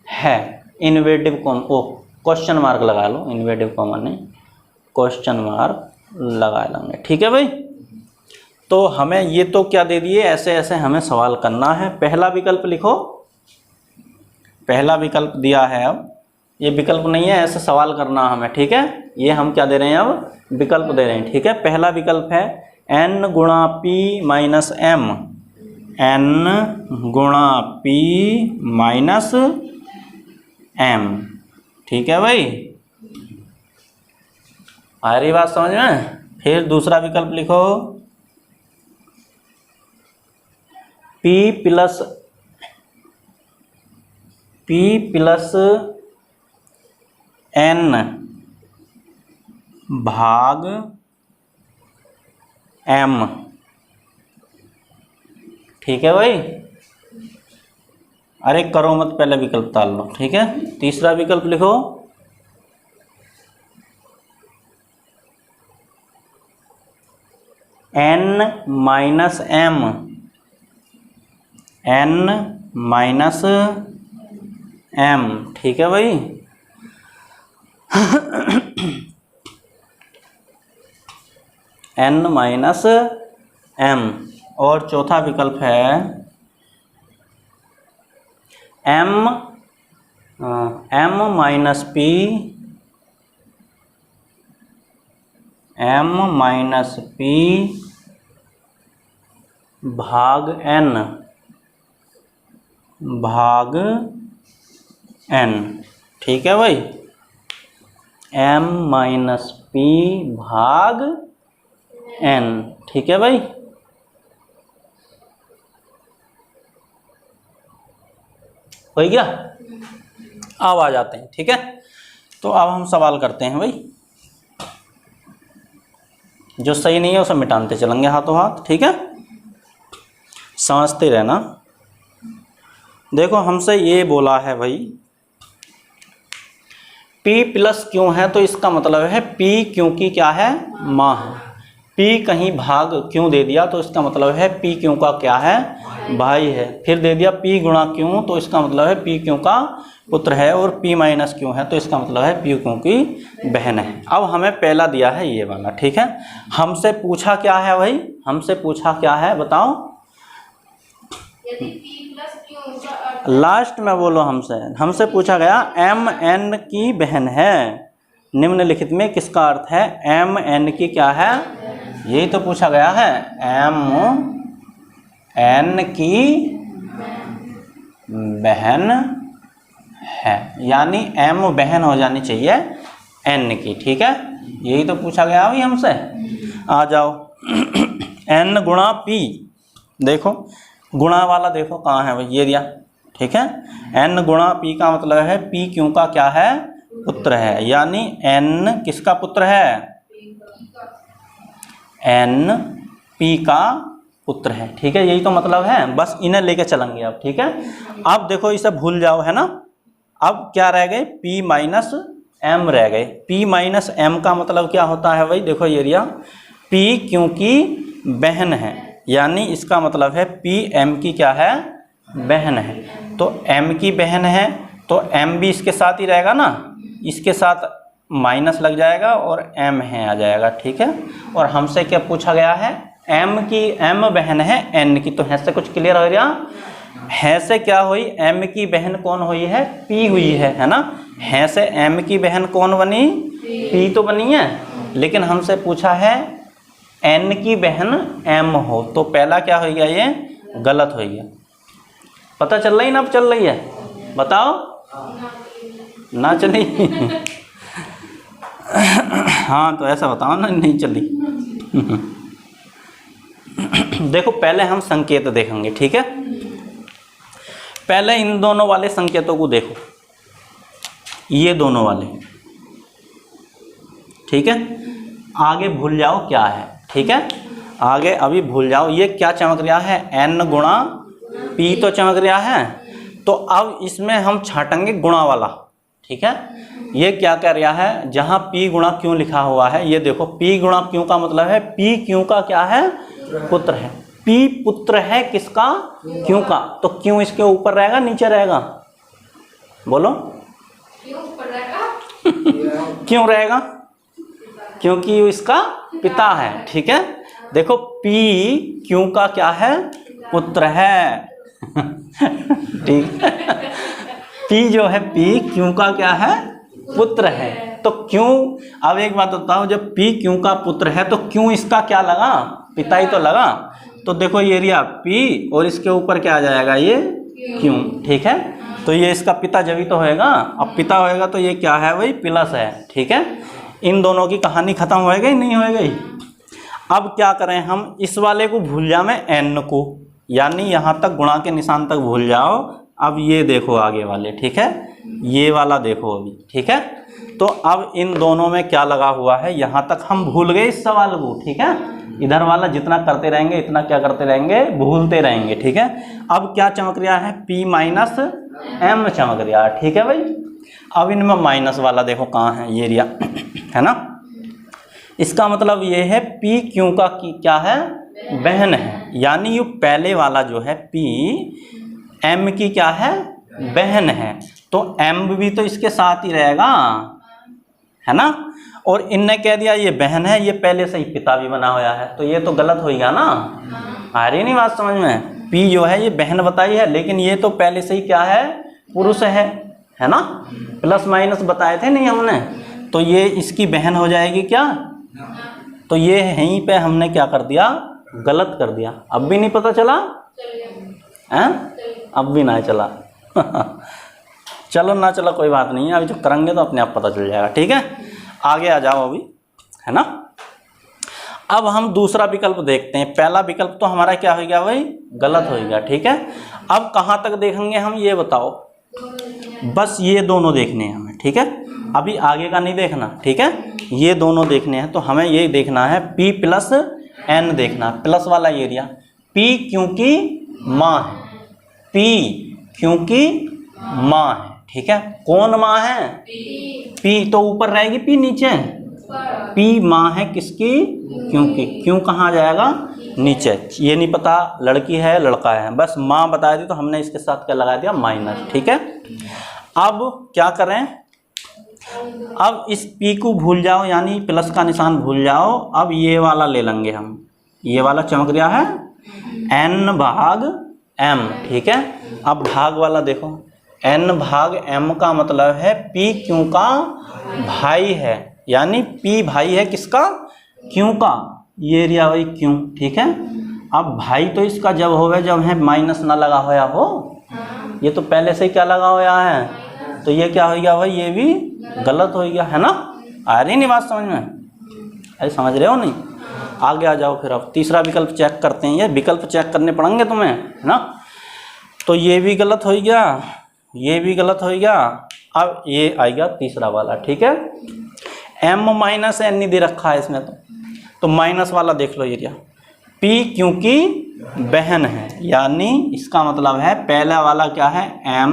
है। इन्वर्टिव कॉमा, ओ क्वेश्चन मार्क लगा लो, इन्वर्टिव कॉमा नहीं, क्वेश्चन मार्क लगा लेंगे। ठीक है भाई, तो हमें ये तो क्या दे दिए, ऐसे ऐसे हमें सवाल करना है। पहला विकल्प लिखो, पहला विकल्प दिया है, अब ये विकल्प नहीं है, ऐसे सवाल करना हमें। ठीक है, ये हम क्या दे रहे हैं, अब विकल्प दे रहे हैं। ठीक है, पहला विकल्प है N गुणा P माइनस M, N गुणा P माइनस M। ठीक है भाई, आ रही बात समझ में। फिर दूसरा विकल्प लिखो, P प्लस N भाग M। ठीक है भाई, अरे करो मत, पहले विकल्प डाल लो। ठीक है, तीसरा विकल्प लिखो, N minus M, N minus M। ठीक है भाई, N माइनस M। और चौथा विकल्प है M minus P, M minus P भाग N, भाग N। ठीक है भाई, M माइनस P भाग N। ठीक है भाई, हो गया। अब आ जाते हैं। ठीक है, तो अब हम सवाल करते हैं भाई, जो सही नहीं है उसे मिटाते चलेंगे हाथों हाथ। ठीक है, समझते रहना। देखो, हमसे ये बोला है भाई, P प्लस Q है, तो इसका मतलब है P Q की क्या है, माँ है। P कहीं भाग Q दे दिया, तो इसका मतलब है P Q का क्या है, भाई है। फिर दे दिया P गुणा Q, तो इसका मतलब है P Q का पुत्र है। और P माइनस Q है, तो इसका मतलब है P Q की बहन है। अब हमें पहला दिया है ये वाला। ठीक है, हमसे पूछा क्या है भाई, हमसे पूछा क्या है बताओ, यदि P प्लस Q का अर्थ लास्ट में बोलो। हमसे पूछा गया M N की बहन है, निम्नलिखित में किसका अर्थ है M N की क्या है, यही तो पूछा गया है, M N की बहन है, यानी m बहन हो जानी चाहिए n की। ठीक है, यही तो पूछा गया अभी हमसे। आ जाओ n गुणा p, देखो गुणा वाला देखो कहाँ है भाई, ये दिया। ठीक है, n गुणा p का मतलब है p क्यों का क्या है, पुत्र है, यानी n किसका पुत्र है, n p का पुत्र है। ठीक है, यही तो मतलब है, बस इन्हें लेके चलेंगे अब। ठीक है, अब देखो इसे भूल जाओ, है ना। अब क्या रह गए, p माइनस m रह गए। p माइनस m का मतलब क्या होता है भाई, देखो ये रिया, p क्योंकि बहन है, यानी इसका मतलब है p m की क्या है, बहन है। तो m की बहन है तो m भी इसके साथ ही रहेगा ना, इसके साथ माइनस लग जाएगा और m है आ जाएगा। ठीक है, और हमसे क्या पूछा गया है, m बहन है n की, तो है से कुछ क्लियर हो गया। है से क्या हुई, m की बहन कौन हुई है, p हुई है ना। है से m की बहन कौन बनी, p तो बनी है, लेकिन हमसे पूछा है n की बहन m हो, तो पहला क्या हो गया, ये गलत हो गया। पता चल रही ना, अब चल रही है, बताओ ना चली हाँ तो ऐसा बताओ ना, नहीं चली देखो पहले हम संकेत देखेंगे। ठीक है, पहले इन दोनों वाले संकेतों को देखो, ये दोनों वाले। ठीक है, आगे भूल जाओ क्या है। ठीक है, आगे अभी भूल जाओ, ये क्या चमक रहा है, n गुणा p तो चमक रहा है। तो अब इसमें हम छाटेंगे गुणा वाला। ठीक है, ये क्या कर रहा है, जहाँ p गुणा क्यों लिखा हुआ है, ये देखो p गुणा क्यों का मतलब है, p क्यों का क्या है, पुत्र है। p पुत्र है किसका, क्यों का, तो क्यों इसके ऊपर रहेगा नीचे रहेगा, बोलो क्यों रहेगा, क्योंकि इसका पिता है। ठीक है, देखो p क्यों का क्या है, पुत्र है ठीक है, p जो है p क्यों का क्या है, पुत्र है। तो क्यों, अब एक बात बताओ, जब p क्यों का पुत्र है तो क्यों इसका क्या लगा, पिता ही तो लगा। तो देखो ये रिया p और इसके ऊपर क्या आ जाएगा, ये क्यों। ठीक है, तो ये इसका पिता जब ही तो होएगा, अब पिता होएगा तो ये क्या है भाई, प्लस है। ठीक है, इन दोनों की कहानी खत्म हो गई, नहीं हो गई। अब क्या करें हम, इस वाले को भूल जाओ मैं n को, यानी यहाँ तक गुणा के निशान तक भूल जाओ। अब ये देखो आगे वाले। ठीक है, ये वाला देखो अभी। ठीक है, तो अब इन दोनों में क्या लगा हुआ है, यहाँ तक हम भूल गए इस सवाल को। ठीक है, इधर वाला जितना करते रहेंगे इतना क्या करते रहेंगे, भूलते रहेंगे। ठीक है, अब क्या चमक रहा है, p माइनस m चमक रहा है। ठीक है भाई, अब इनमें माइनस वाला देखो कहाँ है, ये रिया है ना। इसका मतलब ये है p क्यों का क्या है, बहन है, यानी ये पहले वाला जो है p m की क्या है, बहन है, तो m भी तो इसके साथ ही रहेगा, है ना। और इनने कह दिया ये बहन है, ये पहले से ही पिता भी बना हुआ है, तो ये तो गलत हो गया ना। आ रही नहीं बात समझ में, p जो है ये बहन बताई है, लेकिन ये तो पहले से ही क्या है, पुरुष है ना। प्लस माइनस बताए थे नहीं हमने, तो ये इसकी बहन हो जाएगी क्या, तो ये यहीं पे हमने क्या कर दिया, गलत कर दिया। अब भी नहीं पता चला हैं, अब भी ना चला चलो ना चलो कोई बात नहीं है, अभी जो करेंगे तो अपने आप पता चल जाएगा। ठीक है, आगे आ जाओ अभी, है ना। अब हम दूसरा विकल्प देखते हैं। पहला विकल्प तो हमारा क्या हो गया भाई, गलत हो गया। ठीक है, अब कहाँ तक देखेंगे हम, ये बताओ, बस ये दोनों देखने हैं हमें। ठीक है, अभी आगे का नहीं देखना। ठीक है, ये दोनों देखने हैं, तो हमें ये देखना है p प्लस n देखना, प्लस वाला एरिया। p क्योंकि माँ है, p क्योंकि माँ है। ठीक है, कौन माँ है, p तो ऊपर रहेगी, p नीचे, p माँ है किसकी, क्योंकि क्यों कहाँ जाएगा, नीचे। ये नहीं पता लड़की है लड़का है, बस माँ बता दी तो हमने इसके साथ क्या लगा दिया, माइनस। ठीक है, अब क्या करें, अब इस p को भूल जाओ, यानी प्लस का निशान भूल जाओ। अब ये वाला ले लेंगे हम, ये वाला चमक रहा है n भाग m। ठीक है, अब भाग वाला देखो, n भाग m का मतलब है p क्यों का भाई है, यानी p भाई है किसका, क्यों का, ये रिया भाई क्यों। ठीक है, अब भाई तो इसका जब होवे जब है माइनस ना लगा होया हो, ये तो पहले से ही क्या लगा हुआ है, तो ये क्या हो गया भाई, ये भी गलत हो गया, है ना। आ रही नहीं बात समझ में, अरे समझ रहे हो नहीं। आगे आ जाओ फिर, अब तीसरा विकल्प चेक करते हैं। ये विकल्प चेक करने पड़ेंगे तुम्हें, है ना। तो ये भी गलत हो गया, ये भी गलत हो गया। अब ये आएगा तीसरा वाला, ठीक है। m माइनस एन नहीं दे रखा है इसमें, तो माइनस वाला देख लो एरिया। p क्योंकि बहन है, यानी इसका मतलब है पहला वाला क्या है, m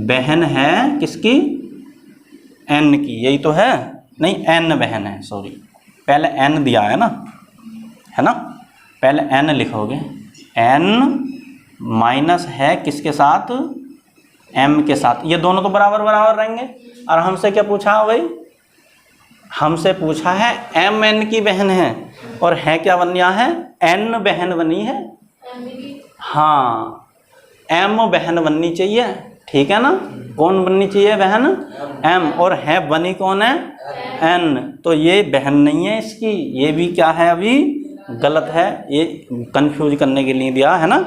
बहन है किसकी, n की, यही तो है। नहीं, n बहन है, सॉरी, पहले n दिया है ना, है ना, पहले n लिखोगे। n माइनस है किसके साथ, m के साथ, ये दोनों तो बराबर बराबर रहेंगे। और हमसे क्या पूछा भाई, हमसे पूछा है m n की बहन है, और है क्या बन गया है, n बहन बनी है। हाँ, m बहन बननी चाहिए, ठीक है ना। कौन बननी चाहिए बहन, m, और है बनी कौन है, n, तो ये बहन नहीं है इसकी, ये भी क्या है, अभी गलत है। ये कंफ्यूज करने के लिए दिया है ना,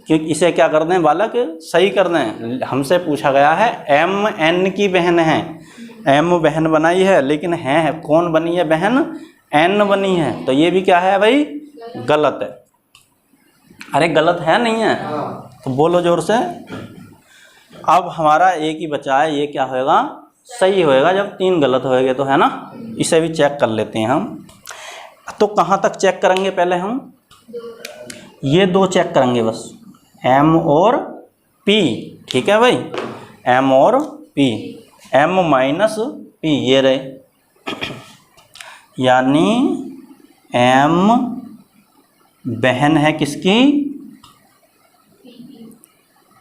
क्योंकि इसे क्या कर दें बालक, सही कर दें। हमसे पूछा गया है m n की बहन है, m बहन बनाई है, लेकिन है कौन बनी है बहन, n बनी है, तो ये भी क्या है भाई, गलत है। अरे गलत है नहीं है, तो बोलो जोर से। अब हमारा एक ही बचा है, ये क्या होएगा, सही होएगा जब 3 गलत होएंगे, तो है ना। इसे भी चेक कर लेते हैं हम। तो कहाँ तक चेक करेंगे पहले हम, ये 2 चेक करेंगे बस, m और p, ठीक है भाई, m और p, m माइनस p, ये रहे, यानी m बहन है किसकी,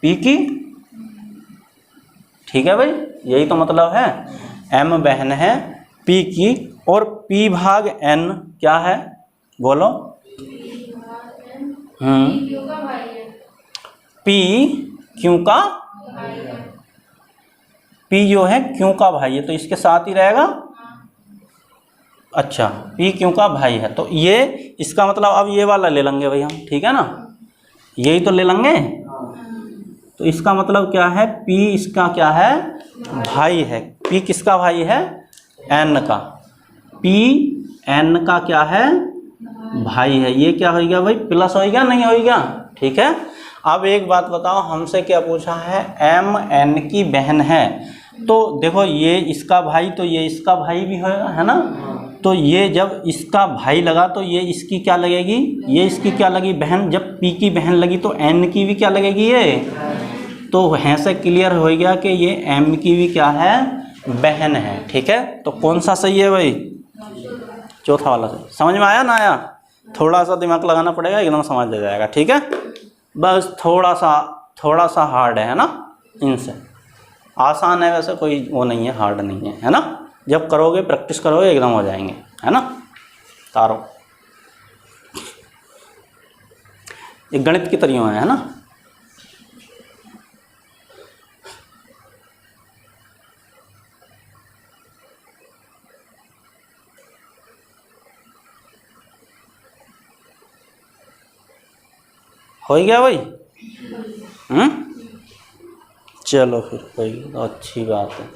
p की, ठीक है भाई, यही तो मतलब है। m बहन है p की, और p भाग n क्या है, बोलो। p क्यों का, p जो है क्यों का भाई है, तो इसके साथ ही रहेगा। अच्छा, p क्यों का भाई है, तो ये इसका मतलब अब ये वाला ले लेंगे भाई हम, ठीक है ना, यही तो ले लेंगे। तो इसका मतलब क्या है, p इसका क्या है, भाई है। p किसका भाई है, n का, p n का क्या है, भाई है। ये क्या होगा भाई, प्लस होगा नहीं होगा, ठीक है। अब एक बात बताओ, हमसे क्या पूछा है, m n की बहन है, तो देखो ये इसका भाई, तो ये इसका भाई भी होगा, है ना। तो ये जब इसका भाई लगा, तो ये इसकी क्या लगेगी, ये इसकी क्या लगी, बहन। जब p की बहन लगी, तो n की भी क्या लगेगी, ये तो हैं से क्लियर हो गया कि ये m की भी क्या है, बहन है, ठीक है। तो कौन सा सही है भाई, चौथा वाला सही। समझ में आया ना आया, थोड़ा सा दिमाग लगाना पड़ेगा, एकदम समझ आ जाएगा, ठीक है। बस थोड़ा सा हार्ड है ना, इनसे आसान है, वैसे कोई वो नहीं है, हार्ड नहीं है ना। जब करोगे, प्रैक्टिस करोगे, एकदम हो जाएंगे, है ना। तारो ये गणित की तरह है ना। हो गया भाई, चलो फिर कोई अच्छी बात है।